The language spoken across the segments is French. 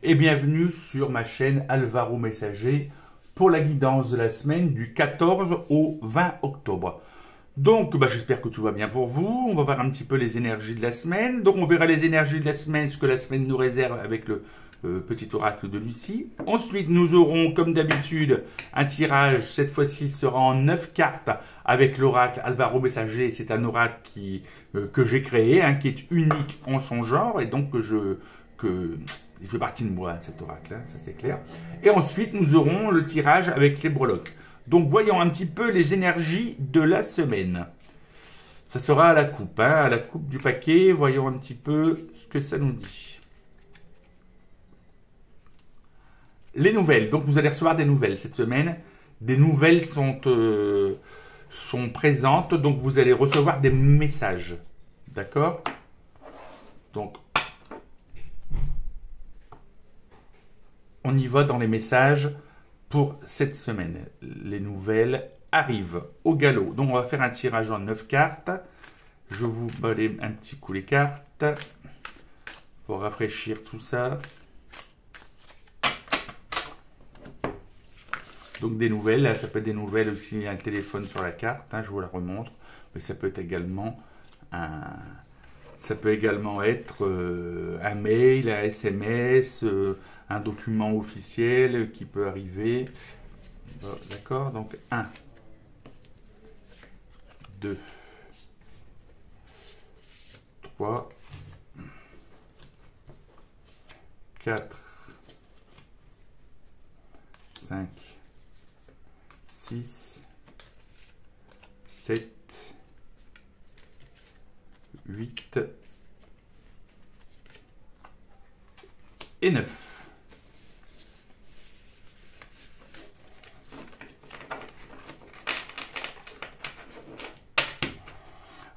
et bienvenue sur ma chaîne Alvaro Messager pour la guidance de la semaine du 14 au 20 octobre. Donc j'espère que tout va bien pour vous. On va voir un petit peu les énergies de la semaine. Donc on verra les énergies de la semaine, ce que la semaine nous réserve avec le petit oracle de Lucie. Ensuite nous aurons comme d'habitude un tirage, cette fois-ci sera en 9 cartes avec l'oracle Alvaro Messager. C'est un oracle que j'ai créé, qui est unique en son genre et donc il fait partie de moi, cet oracle, ça c'est clair. Et ensuite, nous aurons le tirage avec les breloques. Donc, voyons un petit peu les énergies de la semaine. Ça sera à la coupe du paquet. Voyons un petit peu ce que ça nous dit. Les nouvelles. Donc, vous allez recevoir des nouvelles cette semaine. Des nouvelles sont présentes. Donc, vous allez recevoir des messages. D'accord? Donc, on y va dans les messages pour cette semaine. Les nouvelles arrivent au galop. Donc, on va faire un tirage en 9 cartes. Je vous balaye un petit coup les cartes pour rafraîchir tout ça. Donc, des nouvelles. Là, ça peut être des nouvelles aussi. Il y a un téléphone sur la carte. Je vous la remontre. Mais ça peut être également être un mail, un SMS, un document officiel qui peut arriver. Bon, d'accord, donc 1, 2, 3, 4, 5, 6, 7, 8 et 9.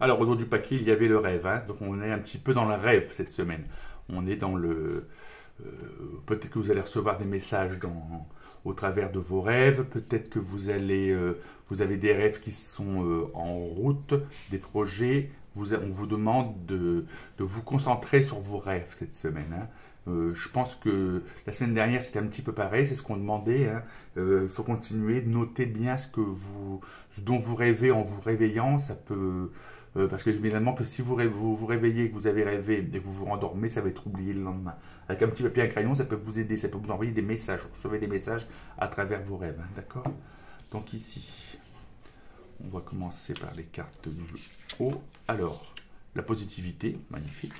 Alors, au dos du paquet, il y avait le rêve. Donc, on est un petit peu dans le rêve cette semaine. On est dans le... peut-être que vous allez recevoir des messages au travers de vos rêves. Peut-être que vous avez des rêves qui sont en route, des projets. On vous demande de vous concentrer sur vos rêves cette semaine. Je pense que la semaine dernière, c'était un petit peu pareil. C'est ce qu'on demandait. Il faut continuer de noter bien ce dont vous rêvez en vous réveillant. Ça peut... parce que évidemment que si vous vous réveillez, que vous avez rêvé et que vous vous rendormez, ça va être oublié le lendemain. Avec un petit papier et un crayon, ça peut vous aider, ça peut vous envoyer des messages. Vous recevez des messages à travers vos rêves, d'accord? Donc ici, on va commencer par les cartes du haut. Alors, la positivité, magnifique.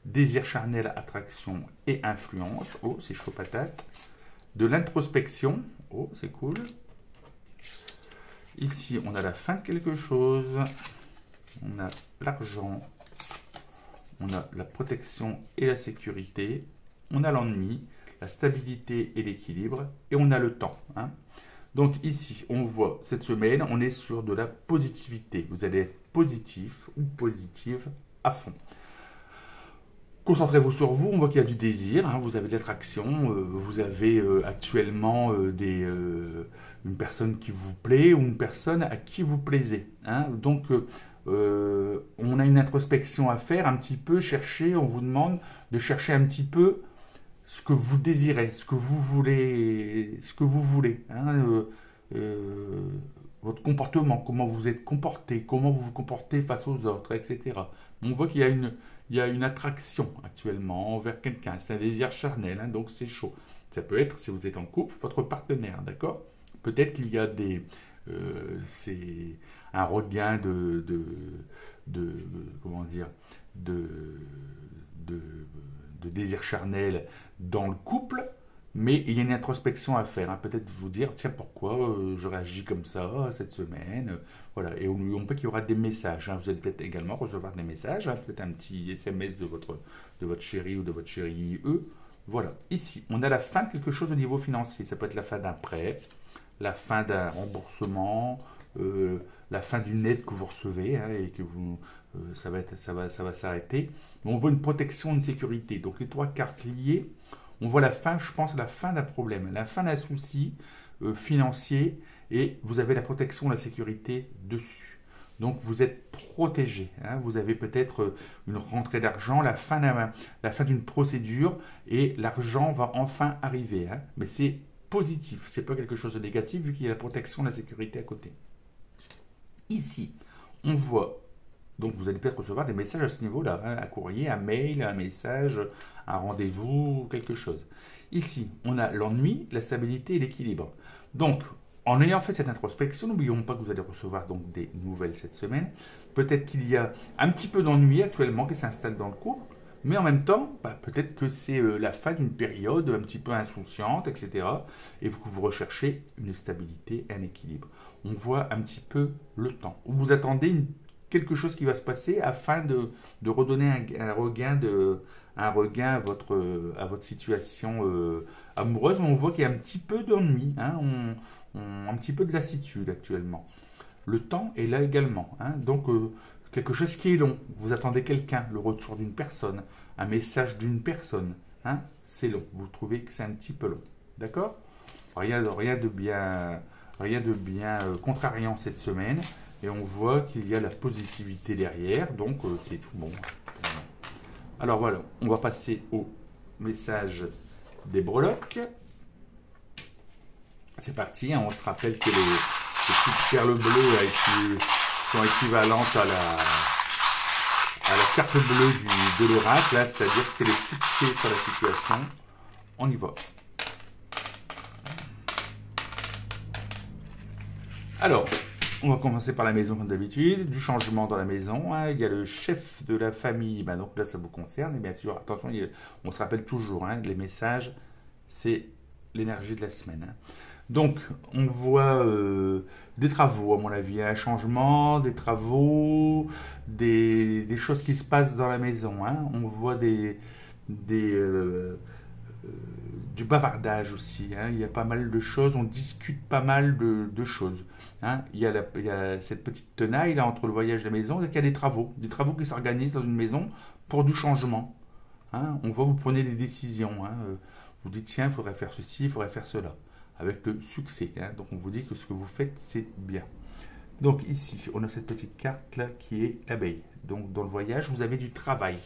Désir charnel, attraction et influence. Oh, c'est chaud patate. De l'introspection. Oh, c'est cool. Ici, on a la fin de quelque chose. On a l'argent, on a la protection et la sécurité, on a l'ennui, la stabilité et l'équilibre, et on a le temps. Donc ici, on voit, cette semaine, on est sur de la positivité. Vous allez être positif ou positive à fond. Concentrez-vous sur vous, on voit qu'il y a du désir, vous avez de l'attraction, vous avez actuellement une personne qui vous plaît ou une personne à qui vous plaisez. Donc, on a une introspection à faire, un petit peu chercher, on vous demande de chercher un petit peu ce que vous désirez, ce que vous voulez, votre comportement, comment vous êtes comporté, comment vous vous comportez face aux autres, etc. On voit qu'il y a une attraction actuellement envers quelqu'un, c'est un désir charnel, donc c'est chaud. Ça peut être, si vous êtes en couple, votre partenaire, d'accord? Peut-être qu'il y a c'est un regain comment dire, de désir charnel dans le couple, mais il y a une introspection à faire. Peut-être vous dire, tiens, pourquoi je réagis comme ça cette semaine, voilà. Et on peut qu'il y aura des messages. Vous allez peut-être également recevoir des messages, peut-être un petit SMS de votre chéri ou de votre chérie, Voilà. Ici, on a la fin de quelque chose au niveau financier. Ça peut être la fin d'un prêt, la fin d'un remboursement, la fin d'une aide que vous recevez et que ça va s'arrêter. Mais on voit une protection, une sécurité. Donc les 3 cartes liées, on voit la fin, je pense, la fin d'un problème, la fin d'un souci financier et vous avez la protection, la sécurité dessus. Donc vous êtes protégé. Hein. Vous avez peut-être une rentrée d'argent, la fin d'une procédure et l'argent va enfin arriver. Hein. Mais c'est positif, c'est pas quelque chose de négatif vu qu'il y a la protection, la sécurité à côté. Ici, on voit, donc vous allez peut-être recevoir des messages à ce niveau-là, hein, un courrier, un mail, un message, un rendez-vous, quelque chose. Ici, on a l'ennui, la stabilité et l'équilibre. Donc, en ayant fait cette introspection, n'oublions pas que vous allez recevoir donc des nouvelles cette semaine. Peut-être qu'il y a un petit peu d'ennui actuellement qui s'installe dans le couple, mais en même temps, peut-être que c'est la fin d'une période un petit peu insouciante, etc. Et que vous recherchez une stabilité, un équilibre. On voit un petit peu le temps. Vous attendez quelque chose qui va se passer afin de redonner un regain à votre situation amoureuse. On voit qu'il y a un petit peu d'ennui, hein, un petit peu de lassitude actuellement. Le temps est là également. Hein, donc, quelque chose qui est long. Vous attendez quelqu'un, le retour d'une personne, un message d'une personne. Hein, c'est long. Vous trouvez que c'est un petit peu long. D'accord ? Rien de bien contrariant cette semaine. Et on voit qu'il y a la positivité derrière. Donc, c'est tout bon. Alors voilà, on va passer au message des breloques. C'est parti, hein, on se rappelle que les petites perles bleues là, sont équivalentes à la carte bleue de l'oracle, c'est-à-dire que c'est le succès sur la situation. On y va. Alors, on va commencer par la maison comme d'habitude, du changement dans la maison. Hein. Il y a le chef de la famille, donc là ça vous concerne. Et bien sûr, attention, on se rappelle toujours, hein, les messages, c'est l'énergie de la semaine. Hein. Donc, on voit des travaux, à mon avis, un changement, des travaux, des choses qui se passent dans la maison. Hein. On voit du bavardage aussi. Hein. Il y a pas mal de choses, on discute pas mal de choses. Hein. Il y a cette petite tenaille là, entre le voyage et la maison, il y a des travaux qui s'organisent dans une maison pour du changement. Hein. On voit, vous prenez des décisions. Hein. Vous dites, tiens, il faudrait faire ceci, il faudrait faire cela. Avec le succès. Hein. Donc on vous dit que ce que vous faites, c'est bien. Donc ici, on a cette petite carte là qui est l'abeille. Donc dans le voyage, vous avez du travail.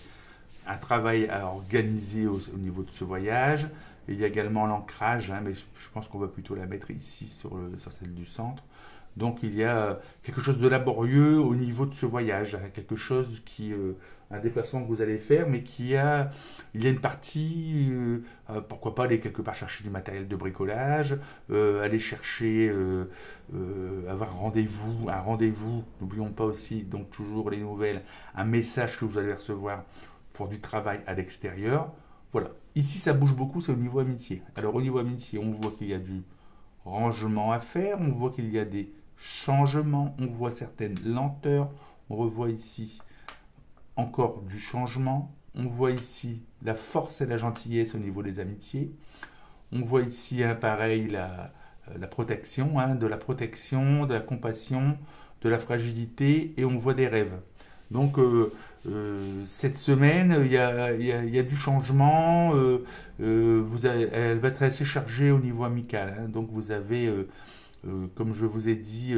Un travail à organiser au niveau de ce voyage. Et il y a également l'ancrage, hein, mais je pense qu'on va plutôt la mettre ici sur celle du centre. Donc il y a quelque chose de laborieux au niveau de ce voyage, hein, quelque chose un déplacement que vous allez faire, mais il y a une partie, pourquoi pas aller quelque part chercher du matériel de bricolage, aller chercher, avoir un rendez-vous, n'oublions pas aussi, donc toujours les nouvelles, un message que vous allez recevoir pour du travail à l'extérieur. Voilà, ici ça bouge beaucoup, c'est au niveau amitié. Alors au niveau amitié, on voit qu'il y a du rangement à faire, on voit qu'il y a des changements, on voit certaines lenteurs, on revoit ici encore du changement, on voit ici la force et la gentillesse au niveau des amitiés, on voit ici pareil la protection, hein, de la compassion, de la fragilité, et on voit des rêves. Donc cette semaine, il y a du changement, elle va être assez chargée au niveau amical, hein, donc vous avez comme je vous ai dit,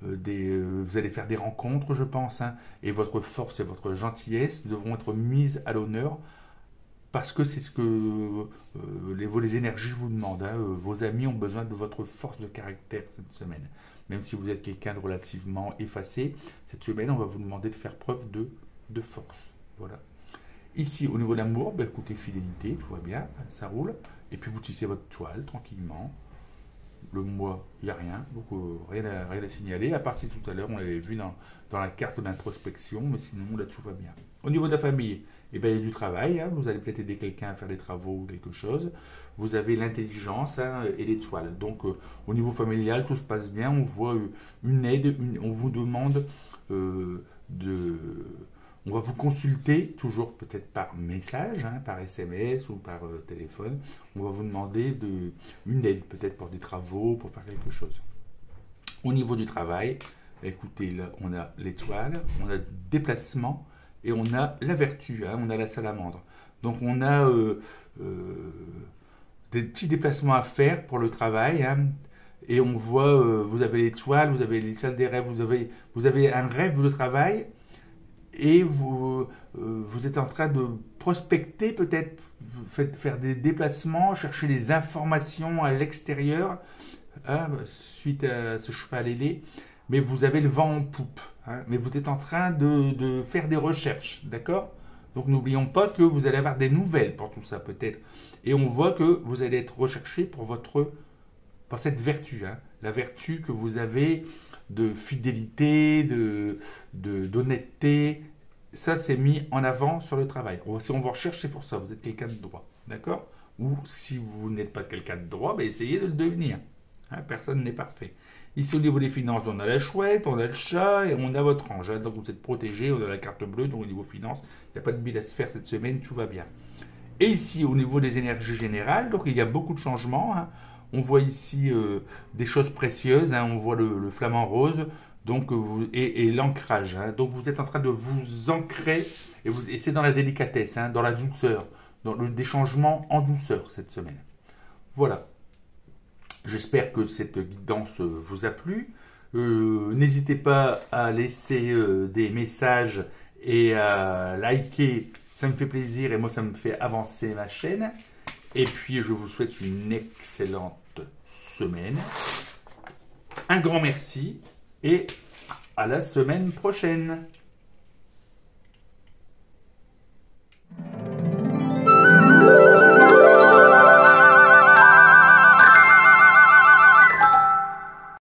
vous allez faire des rencontres, je pense, hein, et votre force et votre gentillesse devront être mises à l'honneur parce que c'est ce que les énergies vous demandent. Hein. Vos amis ont besoin de votre force de caractère cette semaine. Même si vous êtes quelqu'un de relativement effacé, cette semaine, on va vous demander de faire preuve de force. Voilà. Ici, au niveau de l'amour, écoutez, fidélité, tout va bien, ça roule. Et puis vous tissez votre toile tranquillement. Le mois, il n'y a rien, donc rien à signaler, à part si tout à l'heure on l'avait vu dans la carte d'introspection, mais sinon là tout va bien. Au niveau de la famille, il y a du travail, hein, vous allez peut-être aider quelqu'un à faire des travaux ou quelque chose, vous avez l'intelligence, hein, et l'étoile. Donc au niveau familial, tout se passe bien, on voit une aide, on vous demande on va vous consulter, toujours peut-être par message, hein, par SMS ou par téléphone. On va vous demander une aide, peut-être pour des travaux, pour faire quelque chose. Au niveau du travail, écoutez, là, on a l'étoile, on a déplacement et on a la vertu, hein, on a la salamandre. Donc on a des petits déplacements à faire pour le travail, hein, et on voit, vous avez l'étoile, vous avez l'étoile des rêves, vous avez un rêve de travail et vous êtes en train de prospecter peut-être, faire des déplacements, chercher des informations à l'extérieur, hein, suite à ce cheval ailé, mais vous avez le vent en poupe, hein, mais vous êtes en train de faire des recherches, d'accord? Donc n'oublions pas que vous allez avoir des nouvelles pour tout ça peut-être, et on voit que vous allez être recherché pour cette vertu, hein, la vertu que vous avez de fidélité, d'honnêteté. Ça, c'est mis en avant sur le travail. Si on vous recherche, c'est pour ça. Vous êtes quelqu'un de droit. D'accord? Ou si vous n'êtes pas quelqu'un de droit, ben essayez de le devenir. Hein, personne n'est parfait. Ici, au niveau des finances, on a la chouette, on a le chat et on a votre ange. Hein, donc, vous êtes protégé. On a la carte bleue. Donc, au niveau finances, il n'y a pas de bille à se faire cette semaine. Tout va bien. Et ici, au niveau des énergies générales, donc il y a beaucoup de changements. Hein. On voit ici des choses précieuses. Hein. On voit le flamant rose. Donc, et l'ancrage. Hein. Donc, vous êtes en train de vous ancrer, et c'est dans la délicatesse, hein, dans la douceur, des changements en douceur cette semaine. Voilà. J'espère que cette guidance vous a plu. N'hésitez pas à laisser des messages et à liker. Ça me fait plaisir et moi, ça me fait avancer ma chaîne. Et puis, je vous souhaite une excellente semaine. Un grand merci. Et à la semaine prochaine.